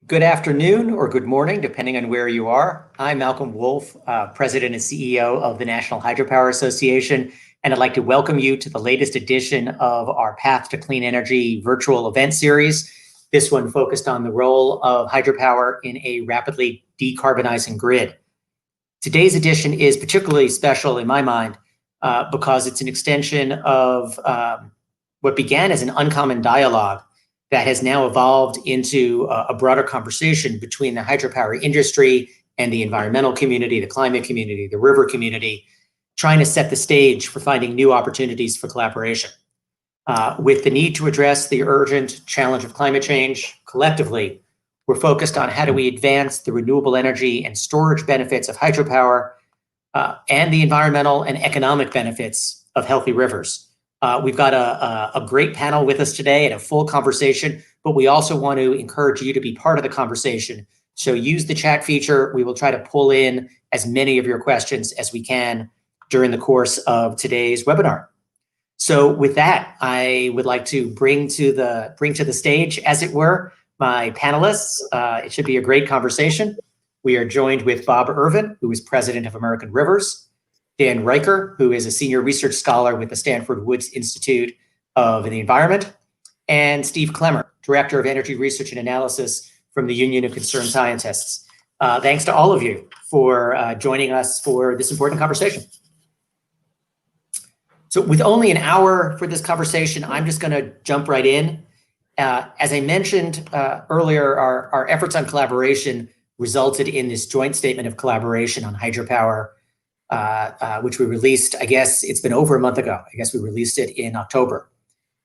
Good afternoon or good morning, depending on where you are. I'm Malcolm Wolf, President and CEO of the National Hydropower Association, and I'd like to welcome you to the latest edition of our Path to Clean Energy virtual event series. This one focused on the role of hydropower in a rapidly decarbonizing grid. Today's edition is particularly special in my mind because it's an extension of what began as an uncommon dialogue that has now evolved into a broader conversation between the hydropower industry and the environmental community, the climate community, the river community, trying to set the stage for finding new opportunities for collaboration. With the need to address the urgent challenge of climate change collectively, we're focused on how do we advance the renewable energy and storage benefits of hydropower and the environmental and economic benefits of healthy rivers. We've got a great panel with us today and a full conversation, but we also want to encourage you to be part of the conversation. So use the chat feature. We will try to pull in as many of your questions as we can during the course of today's webinar. So with that, I would like to bring to the stage, as it were, my panelists. It should be a great conversation. We are joined with Bob Irvin, who is president of American Rivers, Dan Riker, who is a senior research scholar with the Stanford Woods Institute of the Environment, and Steve Klemmer, director of energy research and analysis from the Union of Concerned Scientists. Thanks to all of you for joining us for this important conversation. So with only an hour for this conversation, I'm just going to jump right in. As I mentioned earlier, our efforts on collaboration resulted in this joint statement of collaboration on hydropower, which we released, I guess it's been over a month ago. I guess we released it in October.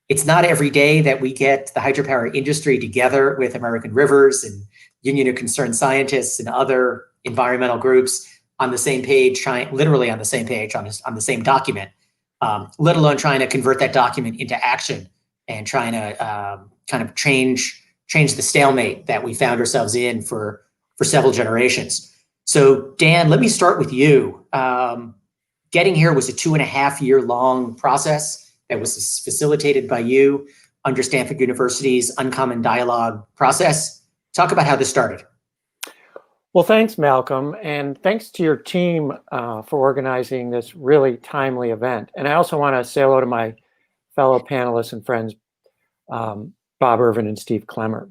It's not every day that we get the hydropower industry together with American Rivers and Union of Concerned Scientists and other environmental groups on the same page, literally on the same page, on the same document, let alone trying to convert that document into action and trying to kind of change the stalemate that we found ourselves in for several generations. So Dan, let me start with you. Getting here was a 2.5-year long process that was facilitated by you under Stanford University's Uncommon Dialogue process. Talk about how this started. Well, thanks, Malcolm, and thanks to your team for organizing this really timely event. And I also want to say hello to my fellow panelists and friends, Bob Irvin and Steve Klemmer.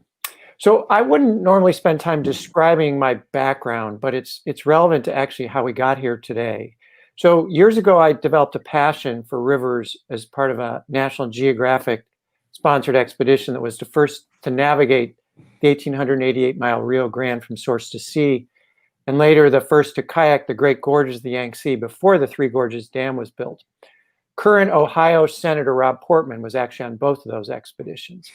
So I wouldn't normally spend time describing my background, but it's relevant to actually how we got here today. So years ago, I developed a passion for rivers as part of a National Geographic sponsored expedition that was the first to navigate the 1,888-mile Rio Grande from source to sea, and later the first to kayak the Great Gorges of the Yangtze before the Three Gorges Dam was built. Current Ohio Senator Rob Portman was actually on both of those expeditions.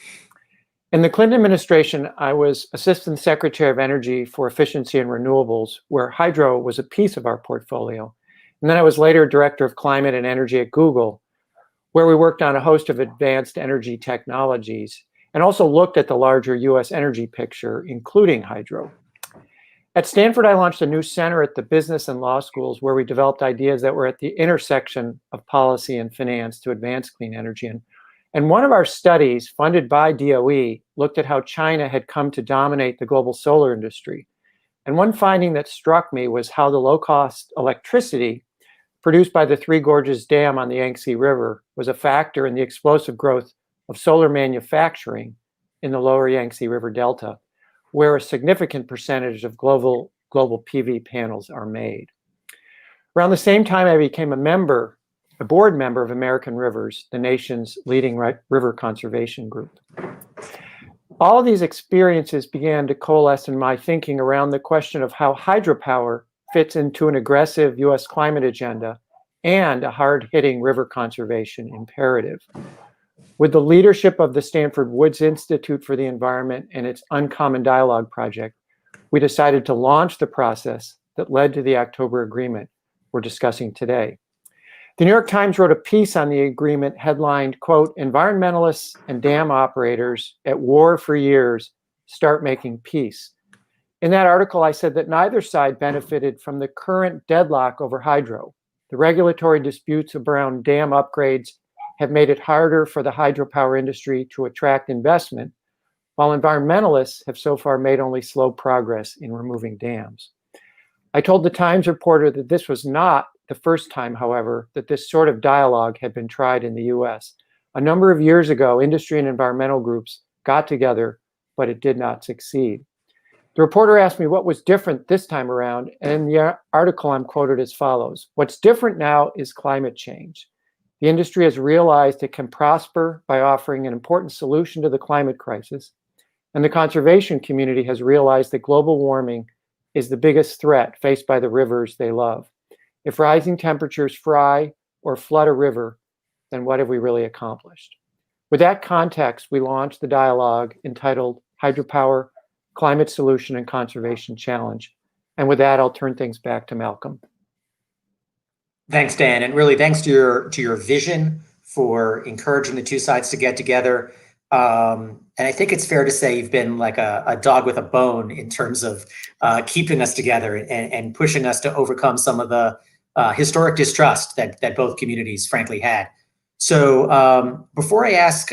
In the Clinton administration, I was Assistant Secretary of Energy for Efficiency and Renewables, where hydro was a piece of our portfolio. And then I was later Director of Climate and Energy at Google, where we worked on a host of advanced energy technologies and also looked at the larger US energy picture, including hydro. At Stanford, I launched a new center at the business and law schools where we developed ideas that were at the intersection of policy and finance to advance clean energy. And one of our studies, funded by DOE, looked at how China had come to dominate the global solar industry. And one finding that struck me was how the low-cost electricity produced by the Three Gorges Dam on the Yangtze River was a factor in the explosive growth of solar manufacturing in the lower Yangtze River Delta, where a significant percentage of global PV panels are made. Around the same time, I became a board member of American Rivers, the nation's leading river conservation group. All of these experiences began to coalesce in my thinking around the question of how hydropower fits into an aggressive US climate agenda and a hard-hitting river conservation imperative. With the leadership of the Stanford Woods Institute for the Environment and its Uncommon Dialogue project, we decided to launch the process that led to the October agreement we're discussing today. The New York Times wrote a piece on the agreement headlined, quote, "Environmentalists and dam operators at war for years start making peace." In that article, I said that neither side benefited from the current deadlock over hydro. The regulatory disputes around dam upgrades have made it harder for the hydropower industry to attract investment, while environmentalists have so far made only slow progress in removing dams. I told the Times reporter that this was not the first time, however, that this sort of dialogue had been tried in the US. A number of years ago, industry and environmental groups got together, but it did not succeed. The reporter asked me what was different this time around, and in the article I'm quoted as follows: "What's different now is climate change. The industry has realized it can prosper by offering an important solution to the climate crisis, and the conservation community has realized that global warming is the biggest threat faced by the rivers they love. If rising temperatures fry or flood a river, then what have we really accomplished?" With that context, we launched the dialogue entitled Hydropower, Climate Solution and Conservation Challenge. And with that, I'll turn things back to Malcolm. Thanks, Dan, and really thanks to your vision for encouraging the two sides to get together. And I think it's fair to say you've been like a dog with a bone in terms of keeping us together and pushing us to overcome some of the historic distrust that both communities frankly had. So before I ask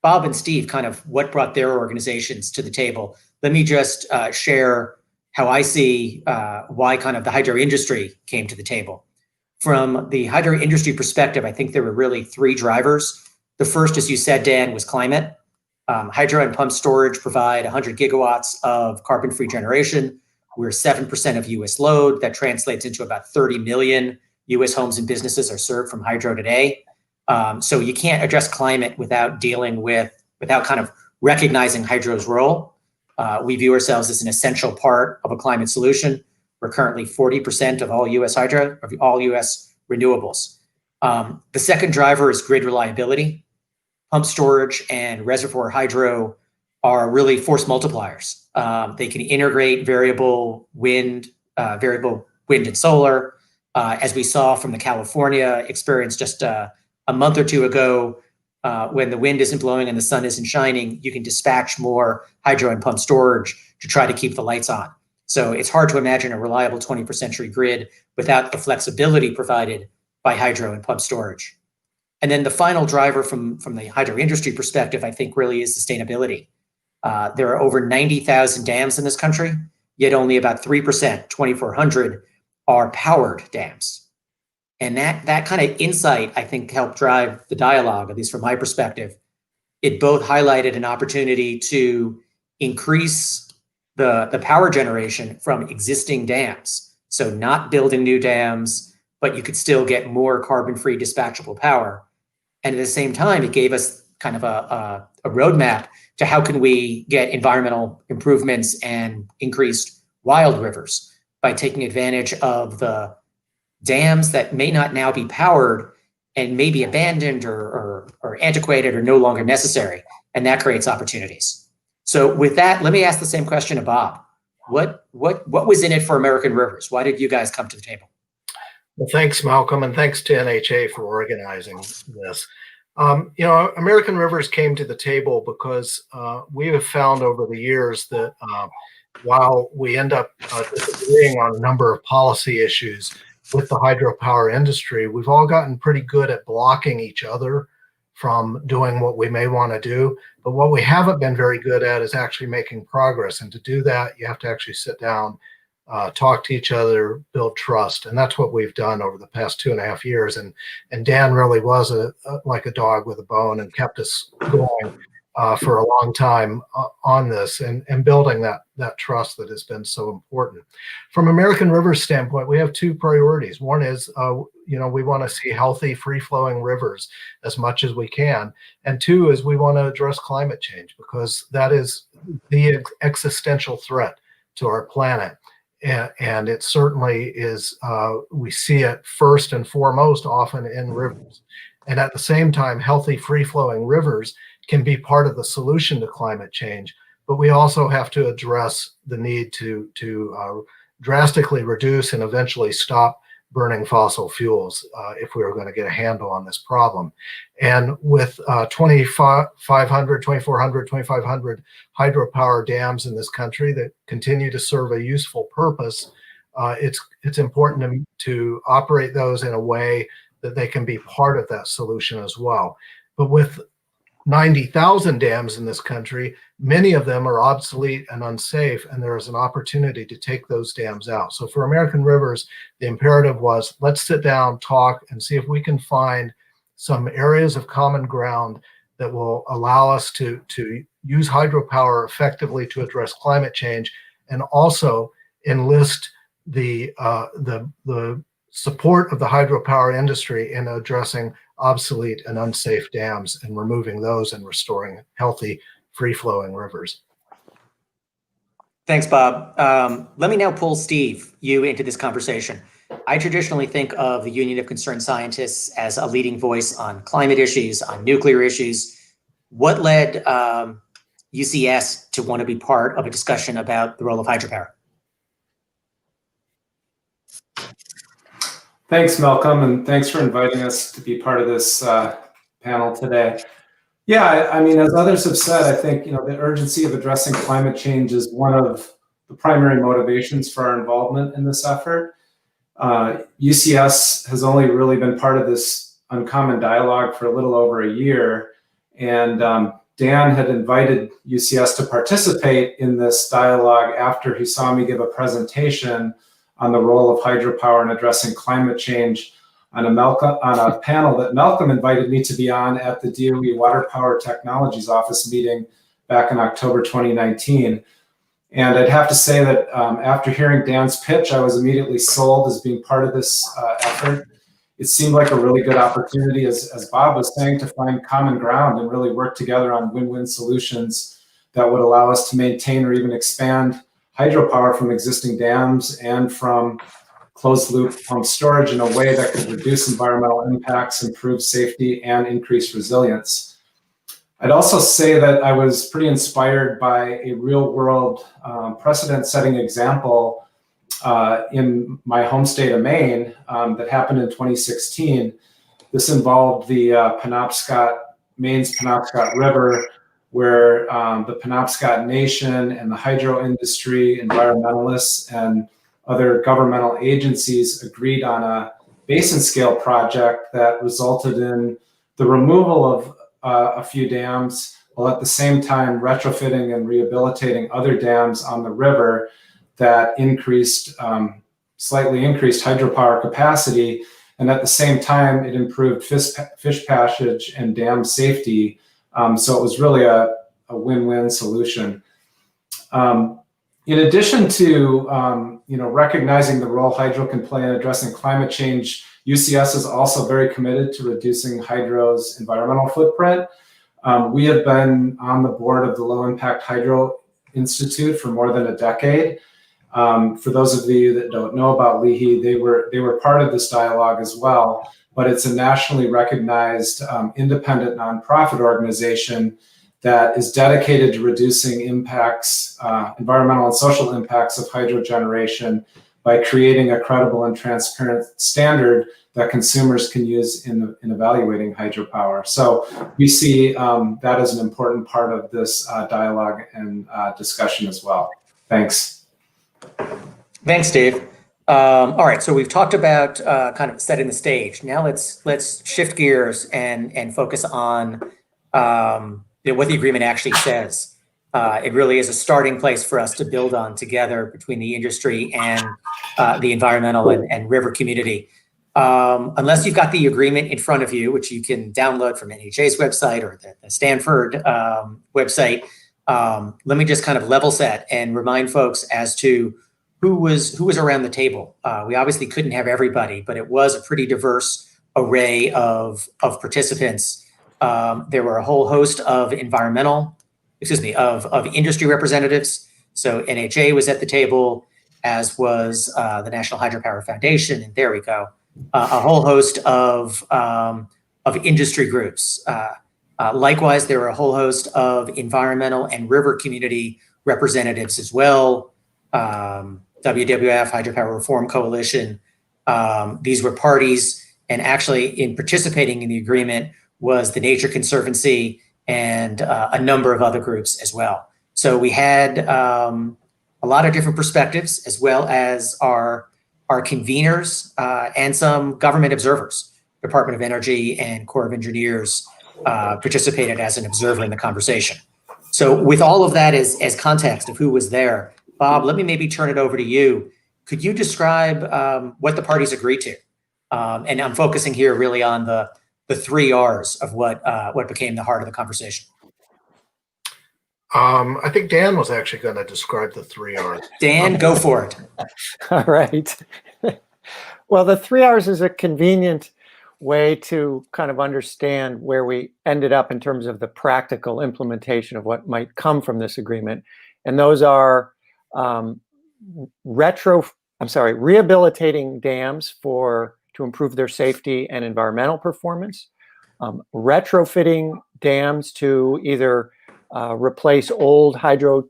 Bob and Steve kind of what brought their organizations to the table, let me just share how I see why kind of the hydro industry came to the table. From the hydro industry perspective, I think there were really three drivers. The first, as you said, Dan, was climate. Hydro and pumped storage provide 100 gigawatts of carbon-free generation. We're 7% of US load. That translates into about 30 million US homes and businesses are served from hydro today. So you can't address climate without kind of recognizing hydro's role. We view ourselves as an essential part of a climate solution. We're currently 40% of all US hydro, of all US renewables. The second driver is grid reliability. Pump storage and reservoir hydro are really force multipliers. They can integrate variable wind and solar. As we saw from the California experience just a month or two ago, when the wind isn't blowing and the sun isn't shining, you can dispatch more hydro and pump storage to try to keep the lights on. So it's hard to imagine a reliable 21st century grid without the flexibility provided by hydro and pump storage. And then the final driver from the hydro industry perspective, I think really is sustainability. There are over 90,000 dams in this country, yet only about 3%, 2,400, are powered dams. And that kind of insight, I think, helped drive the dialogue, at least from my perspective. It both highlighted an opportunity to increase the power generation from existing dams. So not building new dams, but you could still get more carbon-free dispatchable power. And at the same time, it gave us kind of a roadmap to how can we get environmental improvements and increased wild rivers by taking advantage of the dams that may not now be powered and may be abandoned or antiquated or no longer necessary. And that creates opportunities. So with that, let me ask the same question to Bob. What was in it for American Rivers? Why did you guys come to the table? Well, thanks, Malcolm, and thanks to NHA for organizing this. American Rivers came to the table because we have found over the years that while we end up disagreeing on a number of policy issues with the hydropower industry, we've all gotten pretty good at blocking each other from doing what we may want to do. But what we haven't been very good at is actually making progress. And to do that, you have to actually sit down, talk to each other, build trust. And that's what we've done over the past 2.5 years. And Dan really was like a dog with a bone and kept us going for a long time on this and building that trust that has been so important. From American Rivers standpoint, we have two priorities. One is, we want to see healthy, free-flowing rivers as much as we can. And two is we want to address climate change because that is the existential threat to our planet. And it certainly is, we see it first and foremost often in rivers. And at the same time, healthy, free-flowing rivers can be part of the solution to climate change, but we also have to address the need to drastically reduce and eventually stop burning fossil fuels if we were going to get a handle on this problem. And with 2,500 hydropower dams in this country that continue to serve a useful purpose, it's important to operate those in a way that they can be part of that solution as well. But with 90,000 dams in this country. Many of them are obsolete and unsafe, and there is an opportunity to take those dams out. So for American Rivers, the imperative was, let's sit down, talk, and see if we can find some areas of common ground that will allow us to use hydropower effectively to address climate change, and also enlist the support of the hydropower industry in addressing obsolete and unsafe dams and removing those and restoring healthy, free-flowing rivers. Thanks, Bob. Let me now pull Steve, you into this conversation. I traditionally think of the Union of Concerned Scientists as a leading voice on climate issues, on nuclear issues. What led UCS to want to be part of a discussion about the role of hydropower? Thanks, Malcolm, and thanks for inviting us to be part of this panel today. Yeah, I mean, as others have said, I think the urgency of addressing climate change is one of the primary motivations for our involvement in this effort. UCS has only really been part of this uncommon dialogue for a little over a year, and Dan had invited UCS to participate in this dialogue after he saw me give a presentation on the role of hydropower in addressing climate change on a panel that Malcolm invited me to be on at the DOE Water Power Technologies Office meeting back in October 2019. And I'd have to say that after hearing Dan's pitch, I was immediately sold as being part of this effort. It seemed like a really good opportunity, as Bob was saying, to find common ground and really work together on win-win solutions that would allow us to maintain or even expand hydropower from existing dams and from closed-loop pump storage in a way that could reduce environmental impacts, improve safety, and increase resilience. I'd also say that I was pretty inspired by a real-world precedent-setting example in my home state of Maine that happened in 2016. This involved the Maine's Penobscot River, where the Penobscot Nation and the hydro industry, environmentalists, and other governmental agencies agreed on a basin scale project that resulted in the removal of a few dams, while at the same time retrofitting and rehabilitating other dams on the river that slightly increased hydropower capacity. And at the same time, it improved fish passage and dam safety. So it was really a win-win solution. In addition to recognizing the role hydro can play in addressing climate change, UCS is also very committed to reducing hydro's environmental footprint. We have been on the board of the Low Impact Hydro Institute for more than a decade. For those of you that don't know about LIHI, they were part of this dialogue as well, but it's a nationally recognized independent nonprofit organization that is dedicated to reducing impacts, environmental and social impacts of hydro generation by creating a credible and transparent standard that consumers can use in evaluating hydropower. So we see that as an important part of this dialogue and discussion as well. Thanks. Thanks, Dave. All right, so we've talked about kind of setting the stage. Now let's shift gears and focus on what the agreement actually says. It really is a starting place for us to build on together between the industry and the environmental and river community. Unless you've got the agreement in front of you, which you can download from NHA's website or the Stanford website, let me just kind of level set and remind folks as to who was around the table. We obviously couldn't have everybody, but it was a pretty diverse array of participants. There were a whole host of of industry representatives. So NHA was at the table, as was the National Hydropower Foundation, and there we go. A whole host of industry groups. Likewise, there were a whole host of environmental and river community representatives as well. WWF, Hydropower Reform Coalition. These were parties, and actually in participating in the agreement was the Nature Conservancy and a number of other groups as well. So we had a lot of different perspectives, as well as our conveners and some government observers, Department of Energy and Corps of Engineers, participated as an observer in the conversation. So with all of that as context of who was there, Bob, let me maybe turn it over to you. Could you describe what the parties agreed to? And I'm focusing here really on the 3 R's of what became the heart of the conversation. I think Dan was actually going to describe the 3 R's. Dan, go for it. All right. Well, the 3 R's is a convenient way to kind of understand where we ended up in terms of the practical implementation of what might come from this agreement. And those are rehabilitating dams to improve their safety and environmental performance, retrofitting dams to either replace old hydro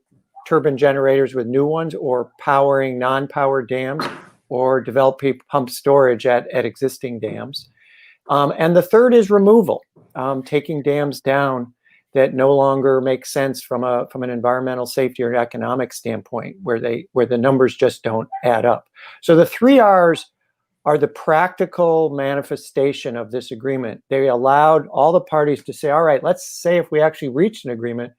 turbine generators with new ones, or powering non-powered dams, or develop pump storage at existing dams. And the third is removal, taking dams down that no longer make sense from an environmental safety or economic standpoint, where the numbers just don't add up. So the 3 R's are the practical manifestation of this agreement. They allowed all the parties to say, all right, let's say if we actually reached an agreement,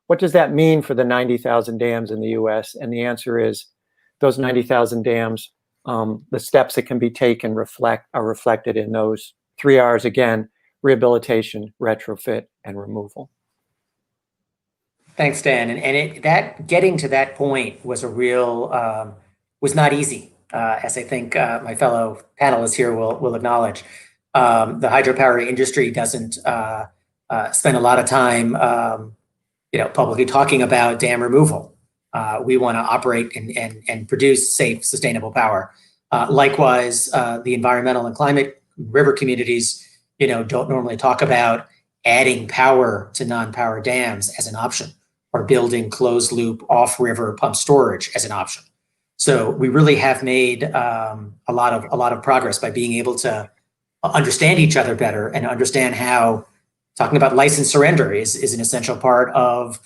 what does that mean for the 90,000 dams in the US? And the answer is those 90,000 dams, the steps that can be taken are reflected in those 3 R's again: rehabilitation, retrofit, and removal. Thanks, Dan. And that getting to that point was was not easy, as I think my fellow panelists here will acknowledge. The hydropower industry doesn't spend a lot of time, publicly talking about dam removal. We want to operate and produce safe, sustainable power. Likewise, the environmental and climate river communities, don't normally talk about adding power to non-power dams as an option, or building closed loop off-river pump storage as an option. So we really have made a lot of progress by being able to understand each other better and understand how talking about license surrender is an essential part of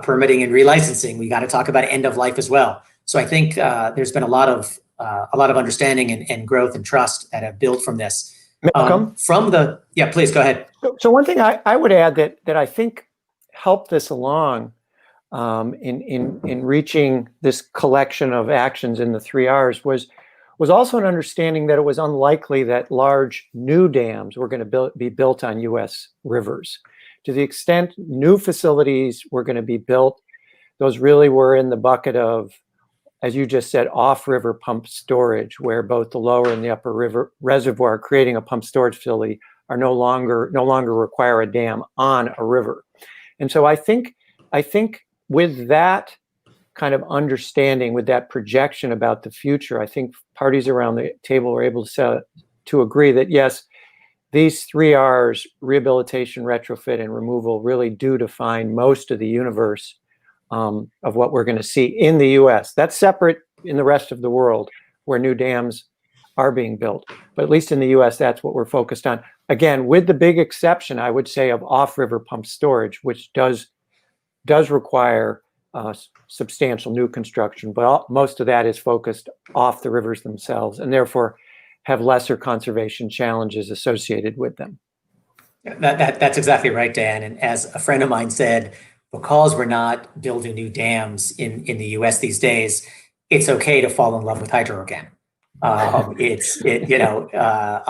permitting and relicensing. We got to talk about end of life as well. So I think there's been a lot of understanding and growth and trust that have built from this. Malcolm? Yeah, please go ahead. So one thing I would add that I think helped this along in reaching this collection of actions in the 3 R's was also an understanding that it was unlikely that large new dams were going to be built on US rivers. To the extent new facilities were going to be built, those really were in the bucket of, as you just said, off-river pump storage, where both the lower and the upper river reservoir creating a pump storage facility are no longer require a dam on a river. And so I think with that kind of understanding, with that projection about the future, I think parties around the table were able to agree that yes, these 3 R's, rehabilitation, retrofit, and removal, really do define most of the universe of what we're going to see in the US. That's separate in the rest of the world where new dams are being built. But at least in the US, that's what we're focused on. Again, with the big exception, I would say, of off-river pump storage, which does require substantial new construction, but most of that is focused off the rivers themselves, and therefore have lesser conservation challenges associated with them. That's exactly right, Dan. And as a friend of mine said, because we're not building new dams in the US these days, it's okay to fall in love with hydro again. A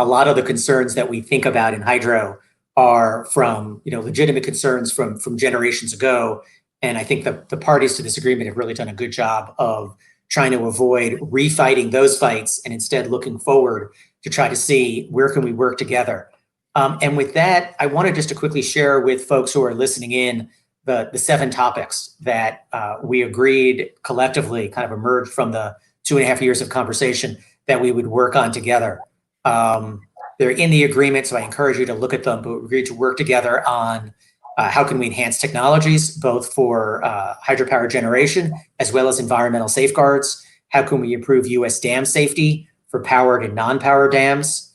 lot of the concerns that we think about in hydro are from, legitimate concerns from generations ago. And I think the parties to this agreement have really done a good job of trying to avoid refighting those fights and instead looking forward to try to see where can we work together. And with that, I wanted just to quickly share with folks who are listening in the 7 topics that we agreed collectively, kind of emerged from the 2.5 years of conversation that we would work on together. They're in the agreement, so I encourage you to look at them, but we agreed to work together on how can we enhance technologies, both for hydropower generation as well as environmental safeguards? How can we improve US dam safety for powered and non-powered dams?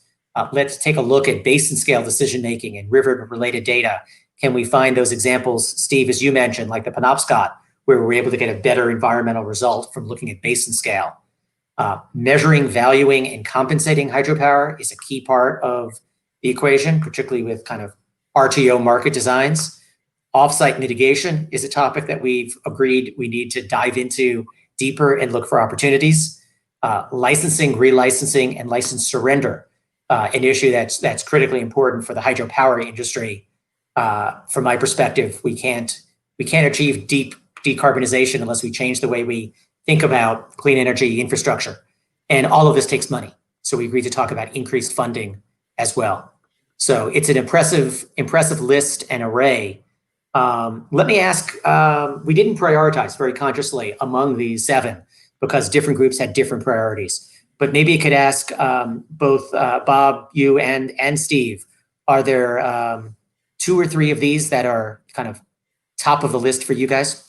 Let's take a look at basin scale decision-making and river-related data. Can we find those examples, Steve, as you mentioned, like the Penobscot, where we're able to get a better environmental result from looking at basin scale? Measuring, valuing, and compensating hydropower is a key part of the equation, particularly with kind of RTO market designs. Offsite mitigation is a topic that we've agreed we need to dive into deeper and look for opportunities. Licensing, relicensing, and license surrender, an issue that's critically important for the hydropower industry. From my perspective, we can't achieve deep decarbonization unless we change the way we think about clean energy infrastructure. And all of this takes money. So we agreed to talk about increased funding as well. So it's an impressive list and array. Let me ask, we didn't prioritize very consciously among these 7 because different groups had different priorities. But maybe you could ask both Bob, you, and Steve, are there 2 or 3 of these that are kind of top of the list for you guys?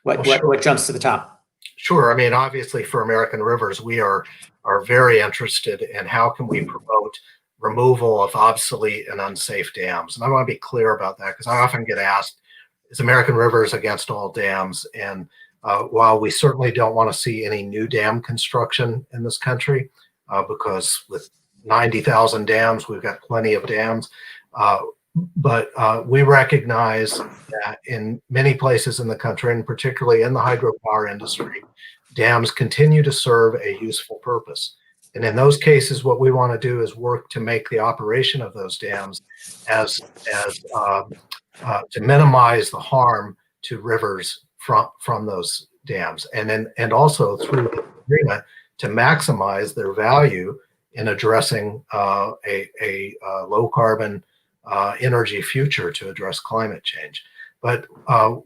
What jumps to the top? Sure. I mean, obviously for American Rivers, we are very interested in how can we promote removal of obsolete and unsafe dams. And I want to be clear about that because I often get asked, is American Rivers against all dams? And while we certainly don't want to see any new dam construction in this country, because with 90,000 dams, we've got plenty of dams. But we recognize that in many places in the country, and particularly in the hydropower industry, dams continue to serve a useful purpose. And in those cases, what we want to do is work to make the operation of those dams to minimize the harm to rivers from those dams, and also through the agreement to maximize their value in addressing a low carbon energy future to address climate change. But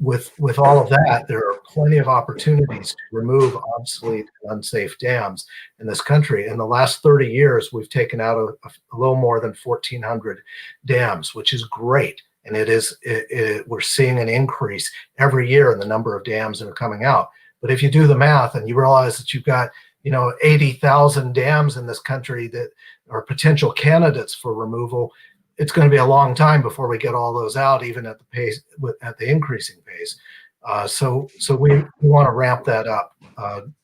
with all of that, there are plenty of opportunities to remove obsolete and unsafe dams in this country. In the last 30 years, we've taken out a little more than 1,400 dams, which is great. And we're seeing an increase every year in the number of dams that are coming out. But if you do the math and you realize that you've got 80,000 dams in this country that are potential candidates for removal, it's going to be a long time before we get all those out, even at the pace, at the increasing pace. So we want to ramp that up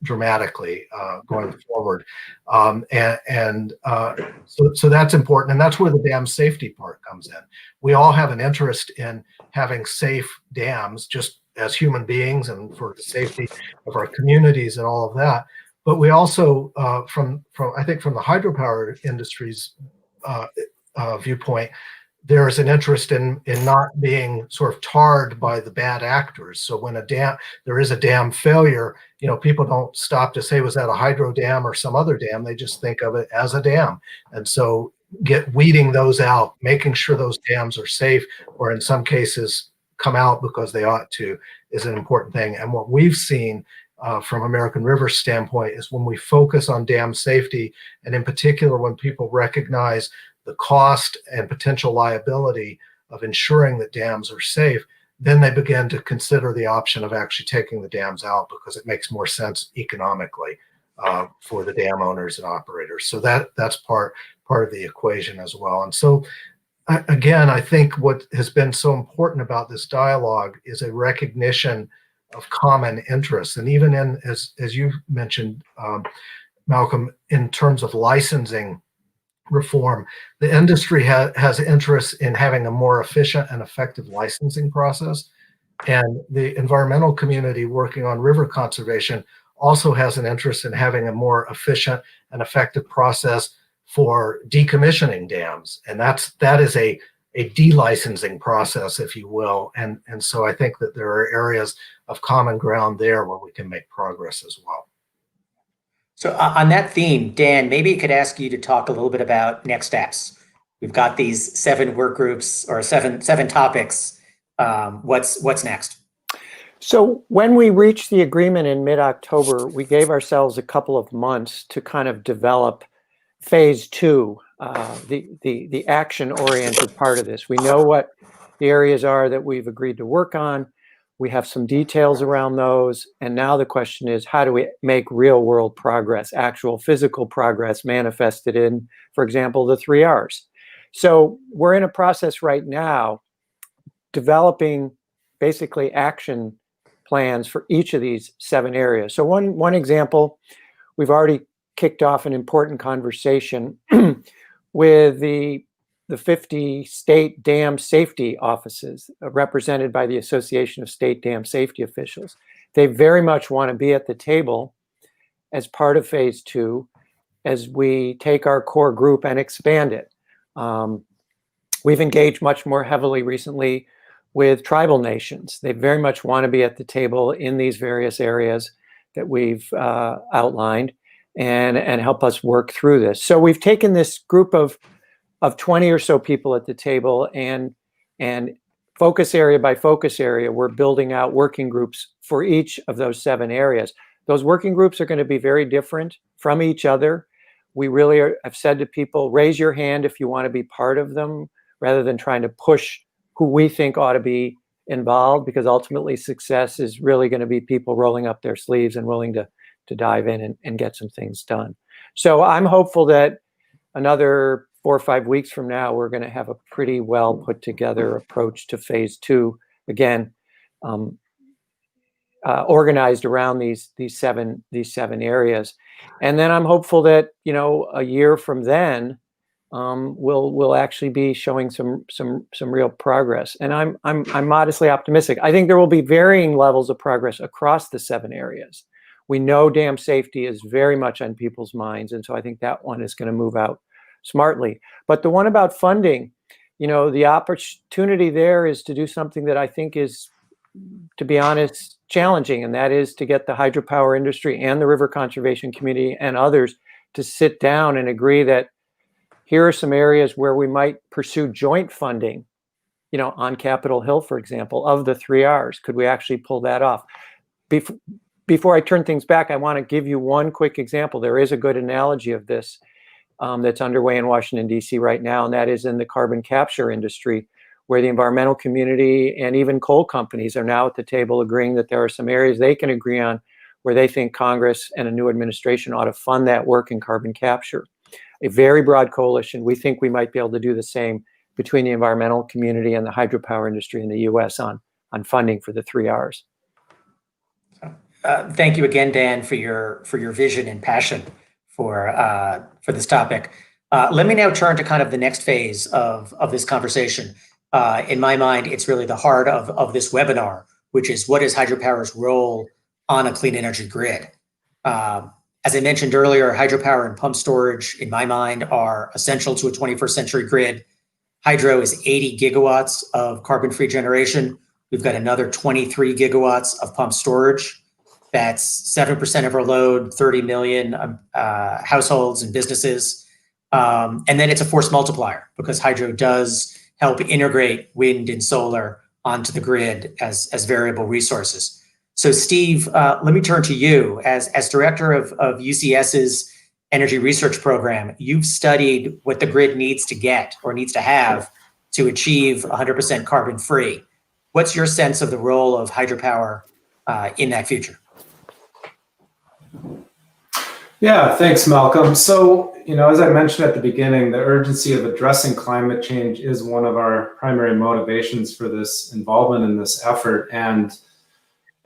dramatically going forward, so that's important, and that's where the dam safety part comes in. We all have an interest in having safe dams, just as human beings, and for the safety of our communities and all of that. But we also, from I think from the hydropower industry's viewpoint, there is an interest in not being sort of tarred by the bad actors. So when there is a dam failure, people don't stop to say, was that a hydro dam or some other dam? They just think of it as a dam. And so weeding those out, making sure those dams are safe, or in some cases come out because they ought to, is an important thing. And what we've seen from American River's standpoint is when we focus on dam safety, and in particular when people recognize the cost and potential liability of ensuring that dams are safe, then they begin to consider the option of actually taking the dams out because it makes more sense economically for the dam owners and operators. So that's part of the equation as well. And so again, I think what has been so important about this dialogue is a recognition of common interests. And even as you mentioned, Malcolm, in terms of licensing reform, the industry has interest in having a more efficient and effective licensing process. And the environmental community working on river conservation also has an interest in having a more efficient and effective process for decommissioning dams. And that is a delicensing process, if you will. And so I think that there are areas of common ground there where we can make progress as well. So on that theme, Dan, maybe I could ask you to talk a little bit about next steps. We've got these 7 work groups or seven topics. What's next? So when we reached the agreement in mid-October, we gave ourselves a couple of months to kind of develop phase 2, the action-oriented part of this. We know what the areas are that we've agreed to work on. We have some details around those. And now the question is, how do we make real world progress, actual physical progress manifested in, for example, the 3 R's? So we're in a process right now developing basically action plans for each of these 7 areas. So one example, we've already kicked off an important conversation with the the 50 state dam safety offices represented by the Association of State Dam Safety Officials. They very much want to be at the table as part of phase 2 as we take our core group and expand it. We've engaged much more heavily recently with tribal nations. They very much want to be at the table in these various areas that we've outlined and help us work through this. So we've taken this group of 20 or so people at the table, and focus area by focus area, we're building out working groups for each of those 7 areas. Those working groups are going to be very different from each other. We really have said to people, raise your hand if you want to be part of them, rather than trying to push who we think ought to be involved, because ultimately success is really going to be people rolling up their sleeves and willing to dive in and get some things done. So I'm hopeful that another 4 or 5 weeks from now, we're going to have a pretty well put together approach to phase 2. Again, organized around these seven areas, and then I'm hopeful that a year from then we'll actually be showing some real progress. And I'm modestly optimistic. I think there will be varying levels of progress across the 7 areas. We know dam safety is very much on people's minds, and so I think that one is going to move out smartly. But the one about funding, the opportunity there is to do something that I think is, to be honest, challenging, and that is to get the hydropower industry and the river conservation community and others to sit down and agree that here are some areas where we might pursue joint funding, on Capitol Hill, for example, of the 3 Rs. Could we actually pull that off? Before I turn things back, I want to give you one quick example. There is a good analogy of this that's underway in Washington, D.C. right now, and that is in the carbon capture industry, where the environmental community and even coal companies are now at the table agreeing that there are some areas they can agree on where they think Congress and a new administration ought to fund that work in carbon capture. A very broad coalition. We think we might be able to do the same between the environmental community and the hydropower industry in the U.S. on funding for the 3 Rs. Thank you again, Dan, for your vision and passion for this topic. Let me now turn to kind of the next phase of this conversation. In my mind, it's really the heart of this webinar, which is what is hydropower's role on a clean energy grid? As I mentioned earlier, hydropower and pump storage, in my mind, are essential to a 21st century grid. Hydro is 80 gigawatts of carbon-free generation. We've got another 23 gigawatts of pump storage. That's 7% of our load, 30 million households and businesses. And then it's a force multiplier, because hydro does help integrate wind and solar onto the grid as variable resources. So Steve, let me turn to you. As director of UCS's energy research program, you've studied what the grid needs to get or needs to have to achieve 100% carbon free. What's your sense of the role of hydropower in that future? Yeah, thanks, Malcolm. So, as I mentioned at the beginning, the urgency of addressing climate change is one of our primary motivations for this involvement in this effort. And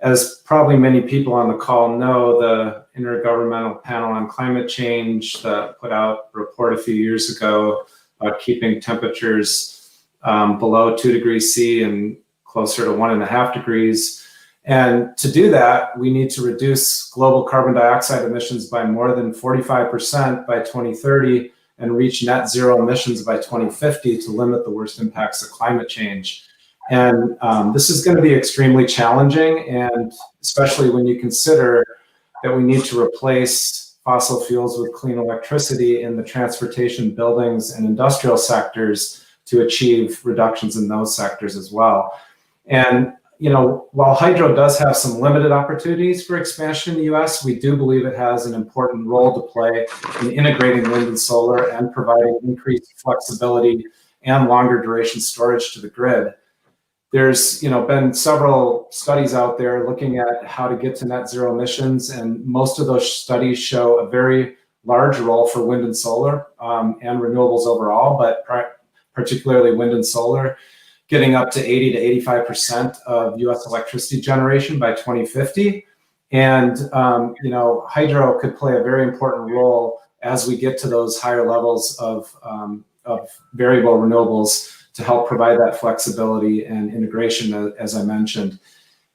as probably many people on the call know, the Intergovernmental Panel on Climate Change put out a report a few years ago about keeping temperatures below 2 degrees C and closer to 1.5 degrees. And to do that, we need to reduce global carbon dioxide emissions by more than 45% by 2030 and reach net zero emissions by 2050 to limit the worst impacts of climate change. And this is going to be extremely challenging, and especially when you consider that we need to replace fossil fuels with clean electricity in the transportation, buildings, and industrial sectors to achieve reductions in those sectors as well. And while hydro does have some limited opportunities for expansion in the US, we do believe it has an important role to play in integrating wind and solar and providing increased flexibility and longer duration storage to the grid. There's been several studies out there looking at how to get to net zero emissions, and most of those studies show a very large role for wind and solar and renewables overall, but particularly wind and solar, getting up to 80 to 85% of US electricity generation by 2050. And hydro could play a very important role as we get to those higher levels of of variable renewables to help provide that flexibility and integration, as I mentioned.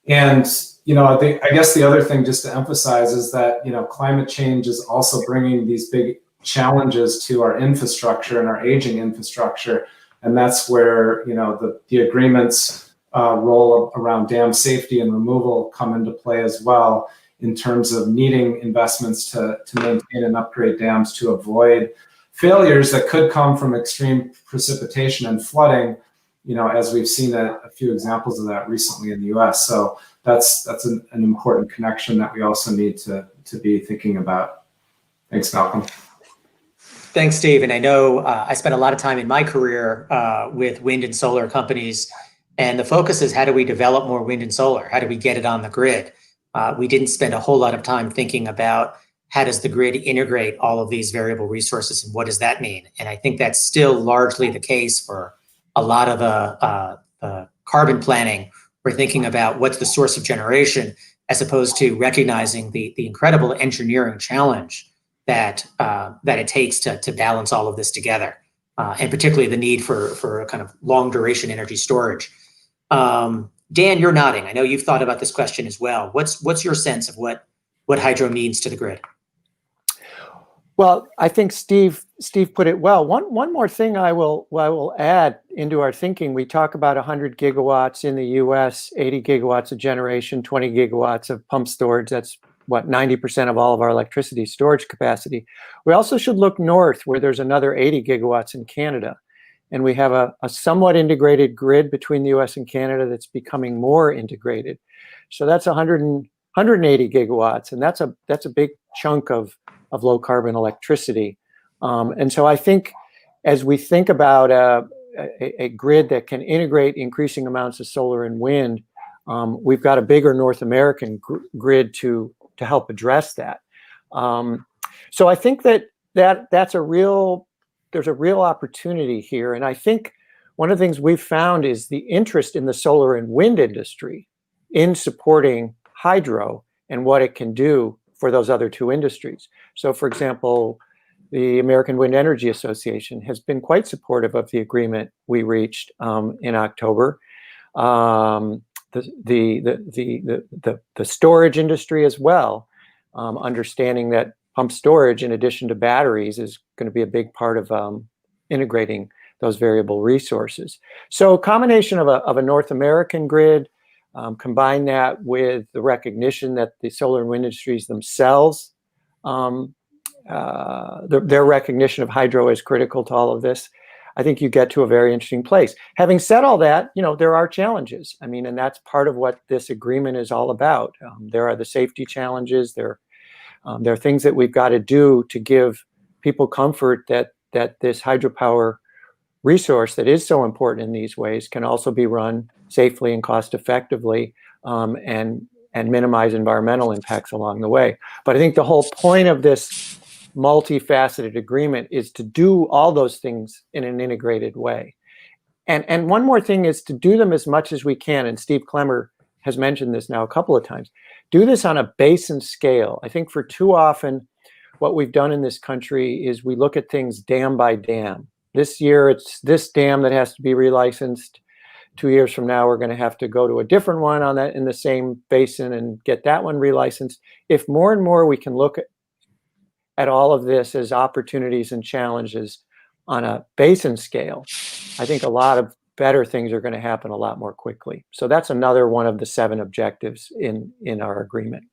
And I guess the other thing just to emphasize is that climate change is also bringing these big challenges to our infrastructure and our aging infrastructure, and that's where the agreements role around dam safety and removal come into play as well, in terms of needing investments to maintain and upgrade dams to avoid failures that could come from extreme precipitation and flooding, as we've seen a few examples of that recently in the US. So that's an important connection that we also need to be thinking about. Thanks, Malcolm. Thanks, Steve. And I know I spent a lot of time in my career with wind and solar companies, and the focus is how do we develop more wind and solar? How do we get it on the grid? We didn't spend a whole lot of time thinking about how does the grid integrate all of these variable resources and what does that mean? And I think that's still largely the case for a lot of the carbon planning. We're thinking about what's the source of generation as opposed to recognizing the incredible engineering challenge that it takes to balance all of this together, and particularly the need for a kind of long duration energy storage. Dan, you're nodding. I know you've thought about this question as well. What's your sense of what hydro means to the grid? Well, I think Steve put it well. One more thing I will add into our thinking. We talk about 100 gigawatts in the U.S., 80 gigawatts of generation, 20 gigawatts of pump storage. That's what 90% of all of our electricity storage capacity. We also should look north, where there's another 80 gigawatts in Canada, and we have a somewhat integrated grid between the U.S. and Canada that's becoming more integrated. So that's 180 gigawatts, and that's a big chunk of low carbon electricity. And so I think as we think about a grid that can integrate increasing amounts of solar and wind, we've got a bigger North American grid to help address that. So I think there's a real opportunity here. And I think one of the things we've found is the interest in the solar and wind industry in supporting hydro and what it can do for those other two industries. So for example, the American Wind Energy Association has been quite supportive of the agreement we reached in October. The storage industry as well, understanding that pump storage, in addition to batteries, is going to be a big part of integrating those variable resources. So a combination of a North American grid, combine that with the recognition that the solar and wind industries themselves, their recognition of hydro is critical to all of this. I think you get to a very interesting place. Having said all that, there are challenges. I mean, and that's part of what this agreement is all about. There are the safety challenges. There are things that we've got to do to give people comfort that this hydropower resource that is so important in these ways can also be run safely and cost effectively, and minimize environmental impacts along the way. But I think the whole point of this multifaceted agreement is to do all those things in an integrated way. And one more thing is to do them as much as we can. And Steve Klemmer has mentioned this now a couple of times. Do this on a basin scale. I think for too often, what we've done in this country is we look at things dam by dam. This year, it's this dam that has to be relicensed. 2 years from now, we're going to have to go to a different one on that in the same basin and get that one relicensed. If more and more we can look at all of this as opportunities and challenges on a basin scale, I think a lot of better things are going to happen a lot more quickly. So that's another one of the 7 objectives in our agreement.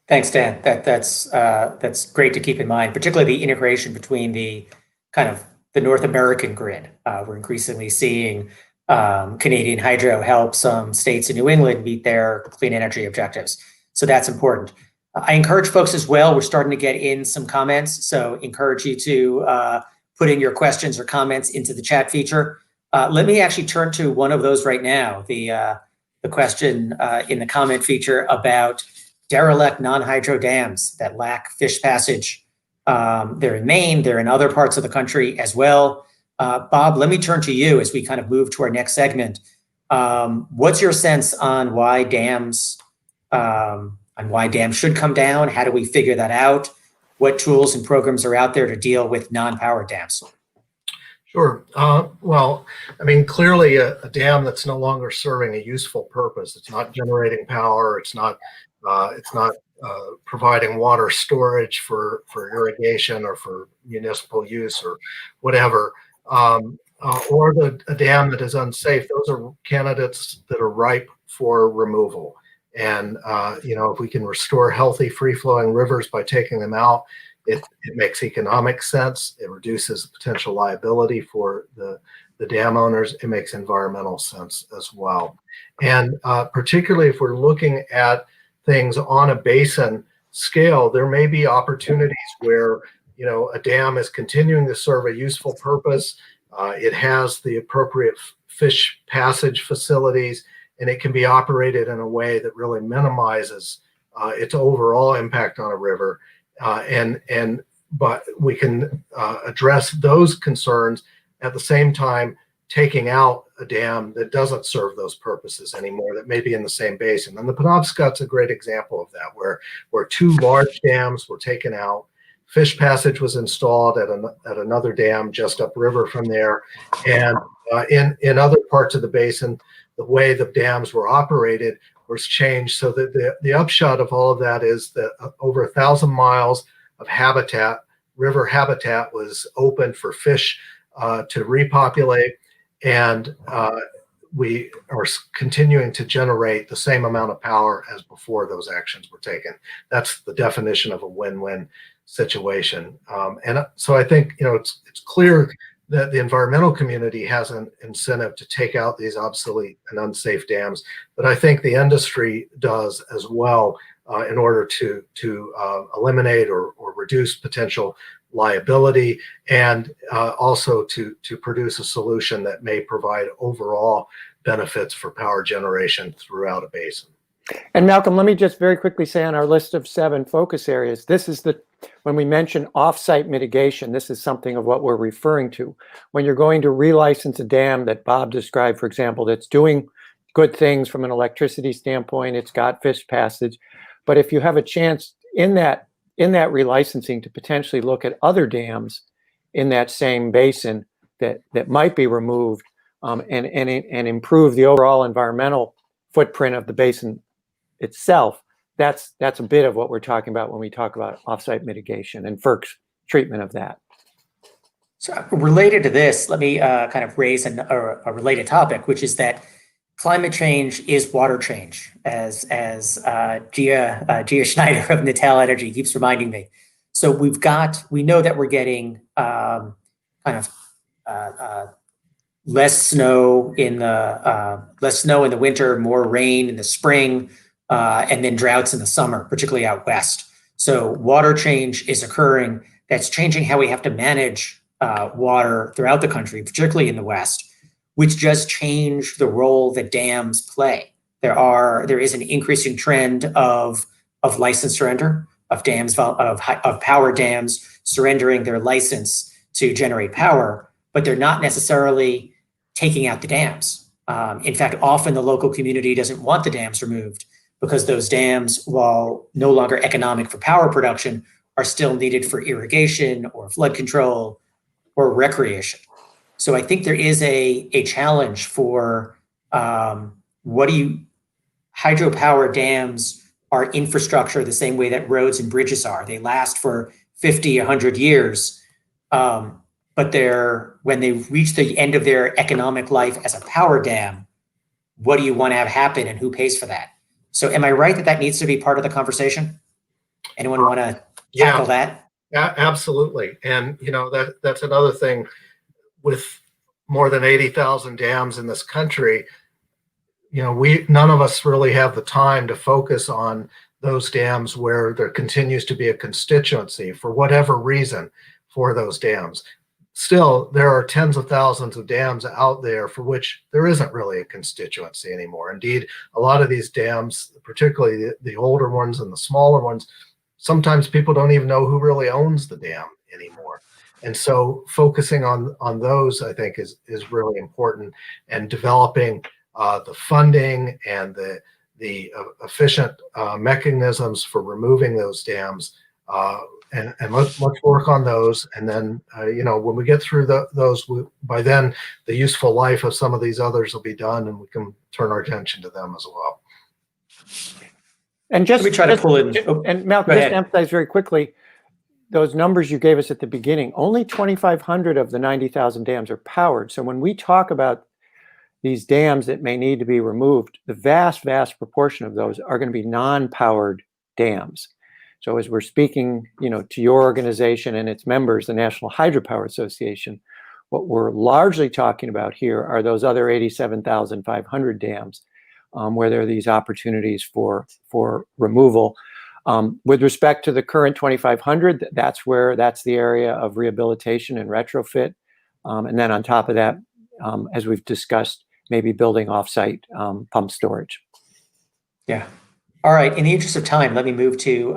Thanks, Dan. That's great to keep in mind, particularly the integration between the kind of the North American grid. We're increasingly seeing Canadian hydro help some states in New England meet their clean energy objectives. So that's important. I encourage folks as well, we're starting to get in some comments, so encourage you to put in your questions or comments into the chat feature. Let me actually turn to one of those right now, the question in the comment feature about derelict non-hydro dams that lack fish passage. They're in Maine, they're in other parts of the country as well. Bob, let me turn to you as we kind of move to our next segment. What's your sense on why dams should come down? How do we figure that out? What tools and programs are out there to deal with non-powered dams? Sure. Well, I mean, clearly a dam that's no longer serving a useful purpose. It's not generating power. It's not providing water storage for irrigation or for municipal use or whatever. Or a dam that is unsafe. Those are candidates that are ripe for removal. And if we can restore healthy, free-flowing rivers by taking them out, it makes economic sense. It reduces the potential liability for the dam owners. It makes environmental sense as well. And particularly if we're looking at things on a basin scale, there may be opportunities where a dam is continuing to serve a useful purpose. It has the appropriate fish passage facilities, and it can be operated in a way that really minimizes its overall impact on a river. But we can address those concerns at the same time taking out a dam that doesn't serve those purposes anymore, that may be in the same basin. And the Penobscot's a great example of that, where two large dams were taken out. Fish passage was installed at another dam just upriver from there. And in other parts of the basin, the way the dams were operated was changed so that the upshot of all of that is that over 1,000 miles of habitat, river habitat, was open for fish to repopulate, and we are continuing to generate the same amount of power as before those actions were taken. That's the definition of a win-win situation. And so I think it's clear that the environmental community has an incentive to take out these obsolete and unsafe dams, but I think the industry does as well in order to eliminate or reduce potential liability, and also to produce a solution that may provide overall benefits for power generation throughout a basin. And Malcolm, let me just very quickly say on our list of 7 focus areas, this is when we mention off-site mitigation, this is something of what we're referring to. When you're going to relicense a dam that Bob described, for example, that's doing good things from an electricity standpoint, it's got fish passage, but if you have a chance in that relicensing to potentially look at other dams in that same basin that might be removed and improve the overall environmental footprint of the basin itself, that's a bit of what we're talking about when we talk about offsite mitigation and FERC's treatment of that. So related to this, let me kind of raise a related topic, which is that climate change is water change, as Gia Schneider of Natal Energy keeps reminding me. So we know that we're getting less snow in the winter, more rain in the spring, and then droughts in the summer, particularly out west. So water change is occurring. That's changing how we have to manage water throughout the country, particularly in the west, which does change the role that dams play. There is an increasing trend of license surrender, of dams, of power dams surrendering their license to generate power, but they're not necessarily taking out the dams. In fact, often the local community doesn't want the dams removed because those dams, while no longer economic for power production, are still needed for irrigation or flood control or recreation. So I think there is a challenge for hydropower dams are infrastructure the same way that roads and bridges are. They last for 50, 100 years, but when they reach the end of their economic life as a power dam, what do you want to have happen and who pays for that? So am I right that needs to be part of the conversation? Anyone want to tackle that? Yeah, absolutely. And that's another thing. With more than 80,000 dams in this country, none of us really have the time to focus on those dams where there continues to be a constituency for whatever reason for those dams. Still, there are tens of thousands of dams out there for which there isn't really a constituency anymore. Indeed, a lot of these dams, particularly the older ones and the smaller ones, sometimes people don't even know who really owns the dam anymore. And so focusing on those, I think, is really important, and developing the funding and the efficient mechanisms for removing those dams and let's work on those. And then, when we get through those, by then, the useful life of some of these others will be done, and we can turn our attention to them as well. And just let me try to pull in. And Malcolm, just to emphasize very quickly, those numbers you gave us at the beginning, only 2,500 of the 90,000 dams are powered. So when we talk about these dams that may need to be removed, the vast, vast proportion of those are going to be non-powered dams. So as we're speaking, to your organization and its members, the National Hydropower Association, what we're largely talking about here are those other 87,500 dams where there are these opportunities for removal. With respect to the current 2,500, that's the area of rehabilitation and retrofit. And then on top of that, as we've discussed, maybe building off-site pump storage. Yeah. All right. In the interest of time, let me move to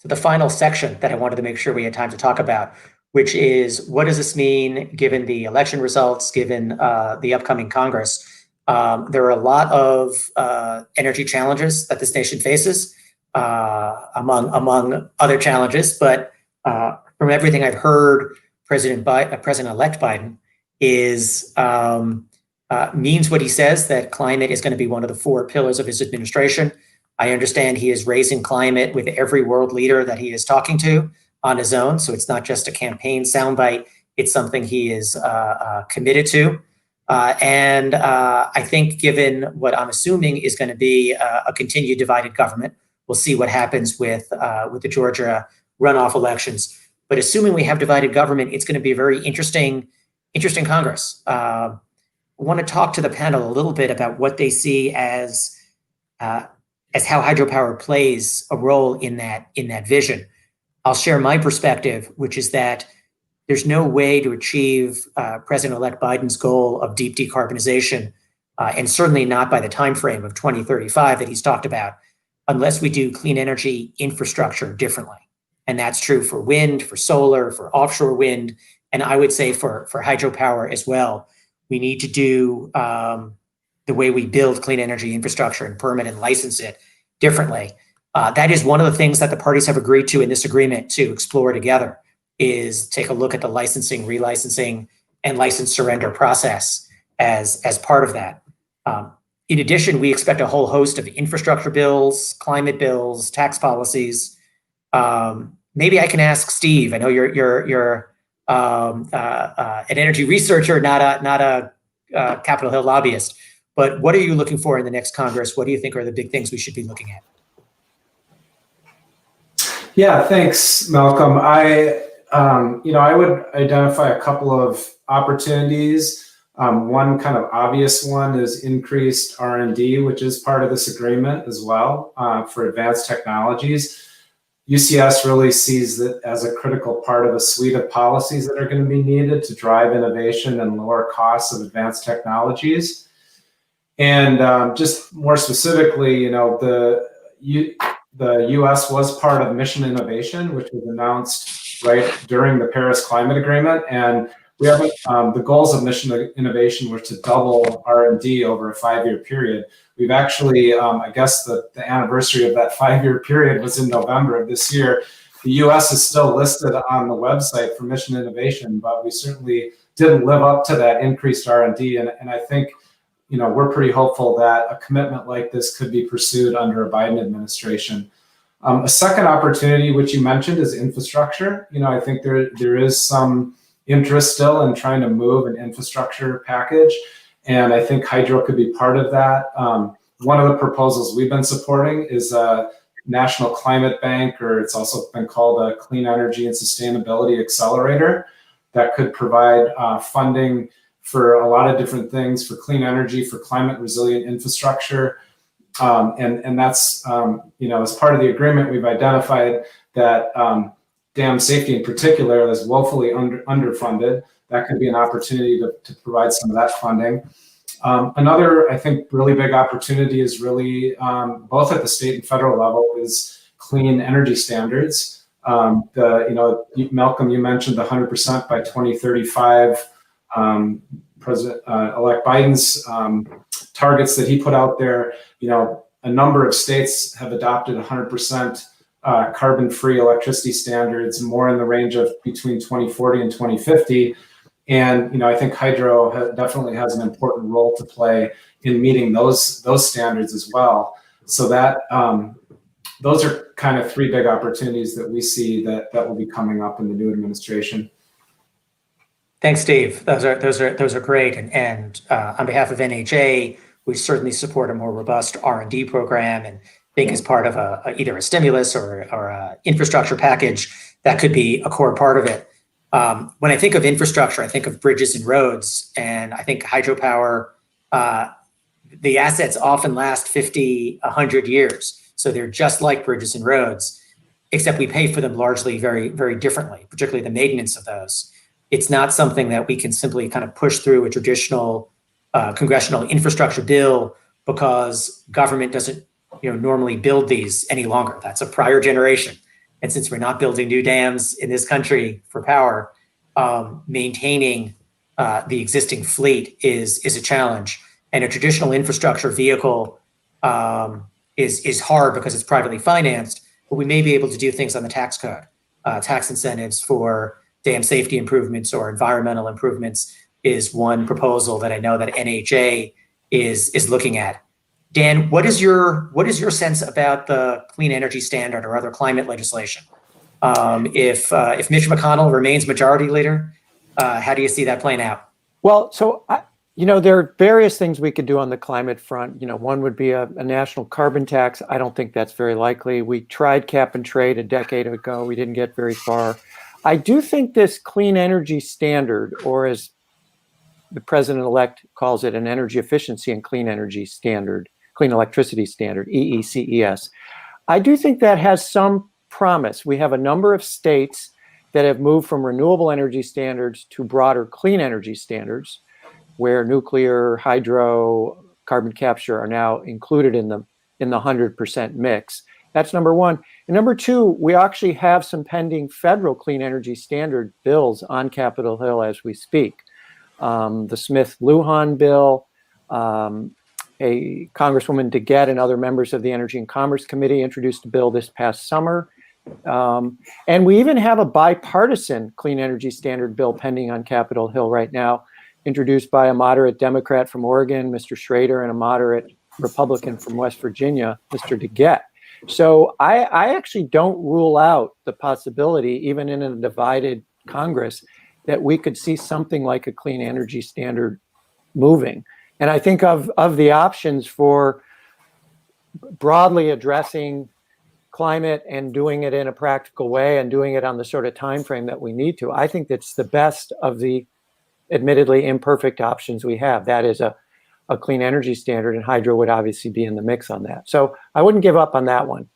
the final section that I wanted to make sure we had time to talk about, which is what does this mean given the election results, given the upcoming Congress? There are a lot of energy challenges that this nation faces, among other challenges. But from everything I've heard, President-elect Biden means what he says, that climate is going to be one of the 4 pillars of his administration. I understand he is raising climate with every world leader that he is talking to on his own. So it's not just a campaign soundbite. It's something he is committed to. And I think given what I'm assuming is going to be a continued divided government, we'll see what happens with the Georgia runoff elections. But assuming we have divided government, it's going to be a very interesting Congress. I want to talk to the panel a little bit about what they see as how hydropower plays a role in that vision. I'll share my perspective, which is that there's no way to achieve President-elect Biden's goal of deep decarbonization, and certainly not by the time frame of 2035 that he's talked about, unless we do clean energy infrastructure differently. And that's true for wind, for solar, for offshore wind, and I would say for hydropower as well. We need to do the way we build clean energy infrastructure and permit and license it differently. That is one of the things that the parties have agreed to in this agreement to explore together, is take a look at the licensing, relicensing, and license surrender process as part of that. In addition, we expect a whole host of infrastructure bills, climate bills, tax policies. Maybe I can ask Steve. I know you're an energy researcher, not a Capitol Hill lobbyist. But what are you looking for in the next Congress? What do you think are the big things we should be looking at? Yeah, thanks, Malcolm. I would identify a couple of opportunities. One kind of obvious one is increased R&D, which is part of this agreement as well, for advanced technologies. UCS really sees it as a critical part of a suite of policies that are going to be needed to drive innovation and lower costs of advanced technologies. And just more specifically, the U.S. was part of Mission Innovation, which was announced right during the Paris Climate Agreement, and we have the goals of Mission Innovation were to double R&D over a 5-year period. We've actually, I guess the anniversary of that 5-year period was in November of this year. The U.S. is still listed on the website for Mission Innovation, but we certainly didn't live up to that increased R&D, and I think we're pretty hopeful that a commitment like this could be pursued under a Biden administration. A second opportunity, which you mentioned, is infrastructure. I think there is some interest still in trying to move an infrastructure package, and I think hydro could be part of that. One of the proposals we've been supporting is a National Climate Bank, or it's also been called a Clean Energy and Sustainability Accelerator, that could provide funding for a lot of different things, for clean energy, for climate resilient infrastructure. And that's, as part of the agreement, we've identified that dam safety in particular is woefully underfunded. That could be an opportunity to provide some of that funding. Another, I think, really big opportunity is really both at the state and federal level is clean energy standards. Malcolm, you mentioned the 100% by 2035. President-elect Biden's targets that he put out there, a number of states have adopted 100% carbon-free electricity standards, more in the range of between 2040 and 2050. And I think hydro definitely has an important role to play in meeting those standards as well. So that those are kind of three big opportunities that we see that will be coming up in the new administration. Thanks, Steve. Those are great. And on behalf of NHA, we certainly support a more robust R&D program, and think as part of either a stimulus or a infrastructure package that could be a core part of it. When I think of infrastructure, I think of bridges and roads, and I think hydropower, the assets often last 50, 100 years. So they're just like bridges and roads, except we pay for them largely very, very differently, particularly the maintenance of those. It's not something that we can simply kind of push through a traditional congressional infrastructure bill, because government doesn't normally build these any longer. That's a prior generation. And since we're not building new dams in this country for power, maintaining the existing fleet is a challenge. And a traditional infrastructure vehicle is hard because it's privately financed, but we may be able to do things on the tax code, tax incentives for dam safety improvements or environmental improvements is one proposal that I know that NHA is looking at. Dan, what is your sense about the clean energy standard or other climate legislation? If Mitch McConnell remains majority leader, how do you see that playing out? Well, so there are various things we could do on the climate front. One would be a national carbon tax. I don't think that's very likely. We tried cap and trade a decade ago. We didn't get very far. I do think this clean energy standard, or as the president-elect calls it, an energy efficiency and clean energy standard, clean electricity standard, EECES. I do think that has some promise. We have a number of states that have moved from renewable energy standards to broader clean energy standards, where nuclear, hydro, carbon capture are now included in the 100% mix. That's number one. And number two, we actually have some pending federal clean energy standard bills on Capitol Hill as we speak. The Smith-Lujan bill, a Congresswoman DeGette and other members of the Energy and Commerce Committee introduced a bill this past summer. And we even have a bipartisan clean energy standard bill pending on Capitol Hill right now, introduced by a moderate Democrat from Oregon, Mr. Schrader, and a moderate Republican from West Virginia, Mr. DeGette. So I actually don't rule out the possibility, even in a divided Congress, that we could see something like a clean energy standard moving. And I think of the options for broadly addressing climate and doing it in a practical way and doing it on the sort of time frame that we need to, I think that's the best of the admittedly imperfect options we have. That is a clean energy standard, and hydro would obviously be in the mix on that. So I wouldn't give up on that one.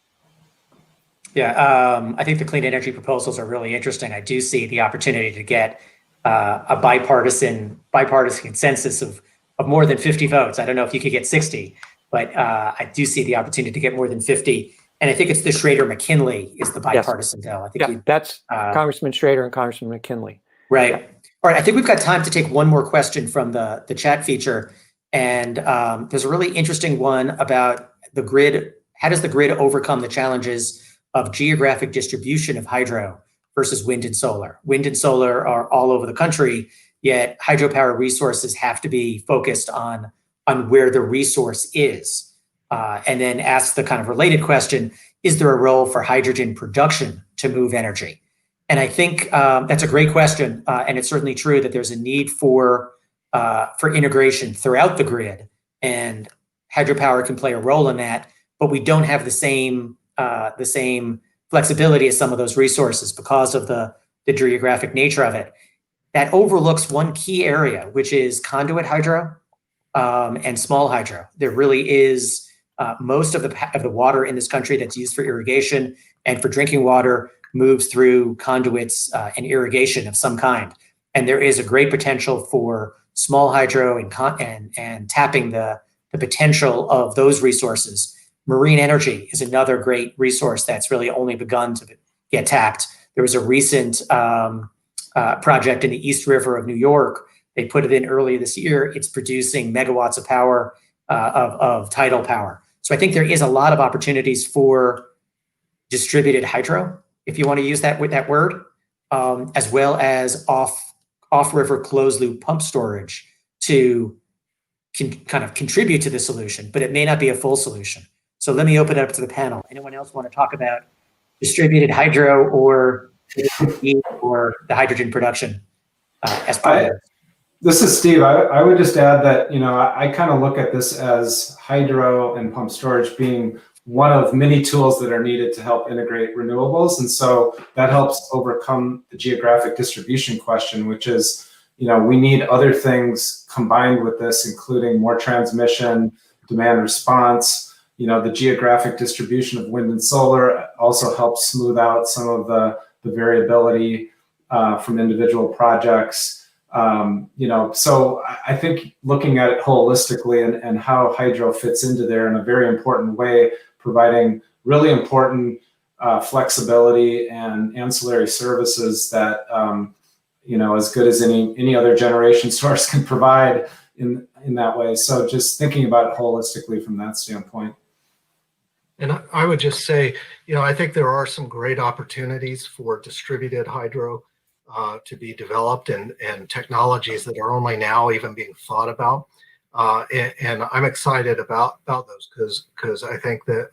Yeah, I think the clean energy proposals are really interesting. I do see the opportunity to get a bipartisan consensus of more than 50 votes. I don't know if you could get 60, but I do see the opportunity to get more than 50. And I think it's the Schrader-McKinley is the bipartisan bill. I think that's Congressman Schrader and Congressman McKinley. Right. Yeah. All right. I think we've got time to take one more question from the chat feature. And there's a really interesting one about the grid. How does the grid overcome the challenges of geographic distribution of hydro versus wind and solar? Wind and solar are all over the country, yet hydropower resources have to be focused on where the resource is. And then ask the kind of related question, is there a role for hydrogen production to move energy? And I think that's a great question. And it's certainly true that there's a need for integration throughout the grid, and hydropower can play a role in that, but we don't have the same flexibility as some of those resources because of the geographic nature of it. That overlooks one key area, which is conduit hydro and small hydro. There really is most of the water in this country that's used for irrigation and for drinking water moves through conduits and irrigation of some kind. And there is a great potential for small hydro and tapping the potential of those resources. Marine energy is another great resource that's really only begun to get tapped. There was a recent project in the East River of New York. They put it in earlier this year. It's producing megawatts of power of tidal power. So I think there is a lot of opportunities for distributed hydro, if you want to use that word, as well as off-river closed-loop pump storage to kind of contribute to the solution, but it may not be a full solution. So let me open it up to the panel. Anyone else want to talk about distributed hydro or the hydrogen production as part of it? This is Steve. I would just add that, I kind of look at this as hydro and pump storage being one of many tools that are needed to help integrate renewables. And so that helps overcome the geographic distribution question, which is, we need other things combined with this, including more transmission, demand response. The geographic distribution of wind and solar also helps smooth out some of the variability from individual projects. So I think looking at it holistically and how hydro fits into there in a very important way, providing really important flexibility and ancillary services that, as good as any other generation source can provide in that way. So just thinking about it holistically from that standpoint. And I would just say, I think there are some great opportunities for distributed hydro to be developed and technologies that are only now even being thought about. And I'm excited about those because I think that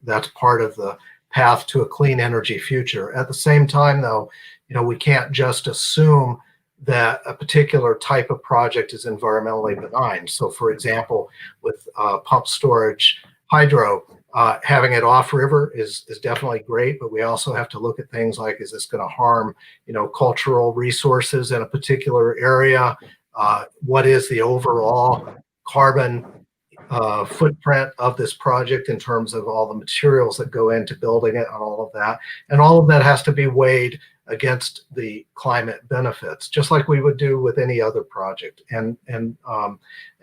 that's part of the path to a clean energy future. At the same time, though, we can't just assume that a particular type of project is environmentally benign. So, for example, with pump storage hydro, having it off river is definitely great, but we also have to look at things like, is this going to harm, cultural resources in a particular area? What is the overall carbon footprint of this project in terms of all the materials that go into building it and all of that? And all of that has to be weighed against the climate benefits, just like we would do with any other project. And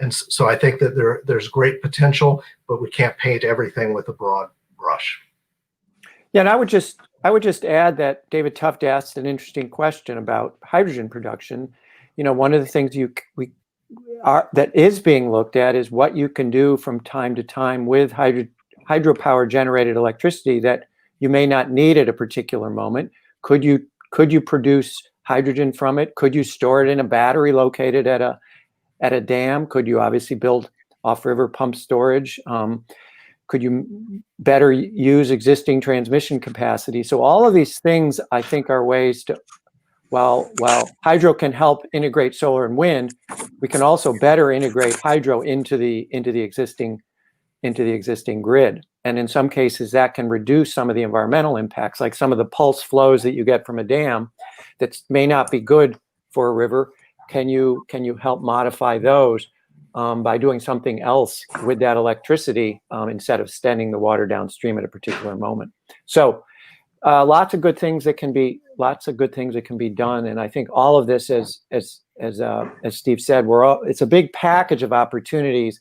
so I think that there's great potential, but we can't paint everything with a broad brush. Yeah, and I would just add that David Tuft asked an interesting question about hydrogen production. One of the things that is being looked at is what you can do from time to time with hydropower generated electricity that you may not need at a particular moment. Could you produce hydrogen from it? Could you store it in a battery located at a dam? Could you obviously build off-river pump storage? Could you better use existing transmission capacity? So all of these things, I think, are ways to, while hydro can help integrate solar and wind, we can also better integrate hydro into the existing grid. And in some cases, that can reduce some of the environmental impacts, like some of the pulse flows that you get from a dam that may not be good for a river. Can you help modify those by doing something else with that electricity instead of sending the water downstream at a particular moment? So lots of good things that can be done. And I think all of this, as Steve said, it's a big package of opportunities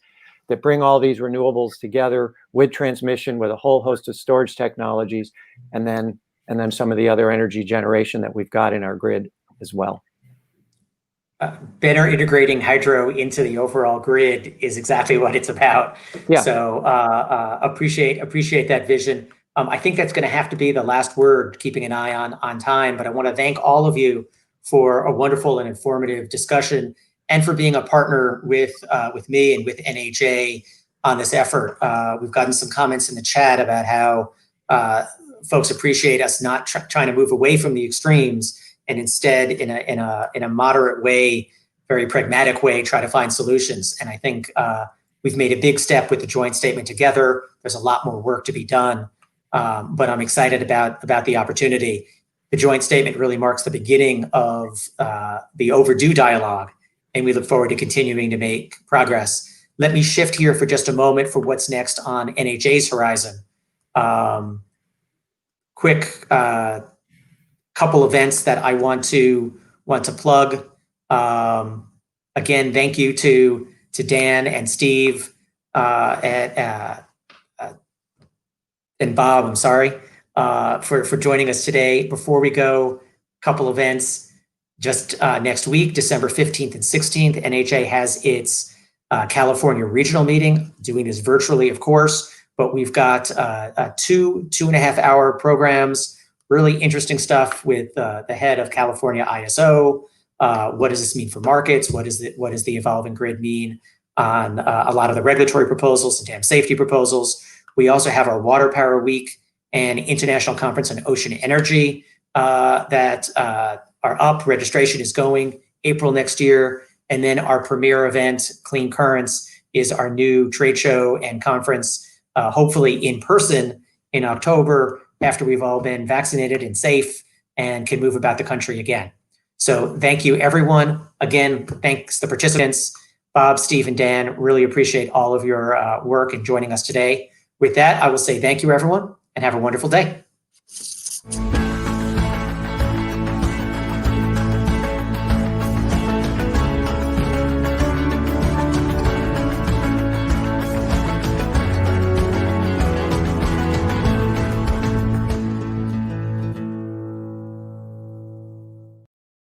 that bring all these renewables together with transmission, with a whole host of storage technologies, and then some of the other energy generation that we've got in our grid as well. Better integrating hydro into the overall grid is exactly what it's about. Yeah. So appreciate that vision. I think that's going to have to be the last word, keeping an eye on time. But I want to thank all of you for a wonderful and informative discussion, and for being a partner with me and with NHA on this effort. We've gotten some comments in the chat about how folks appreciate us not trying to move away from the extremes, and instead, in a moderate way, very pragmatic way, try to find solutions. And I think we've made a big step with the joint statement together. There's a lot more work to be done, but I'm excited about the opportunity. The joint statement really marks the beginning of the overdue dialogue, and we look forward to continuing to make progress. Let me shift here for just a moment for what's next on NHA's horizon. Quick couple events that I want to plug. Again, thank you to Dan and Steve and Bob, I'm sorry, for joining us today. Before we go, couple events. Just next week, December 15th and 16th, NHA has its California regional meeting, doing this virtually, of course. but we've got 2.5-hour programs, really interesting stuff with the head of California ISO. What does this mean for markets? What does the evolving grid mean on a lot of the regulatory proposals and dam safety proposals? We also have our Water Power Week and International Conference on Ocean Energy that are up. Registration is going April next year. And then our premier event, Clean Currents, is our new trade show and conference, hopefully in person in October after we've all been vaccinated and safe and can move about the country again. So thank you, everyone. Again, thanks the participants, Bob, Steve, and Dan. Really appreciate all of your work and joining us today. With that, I will say thank you, everyone, and have a wonderful day.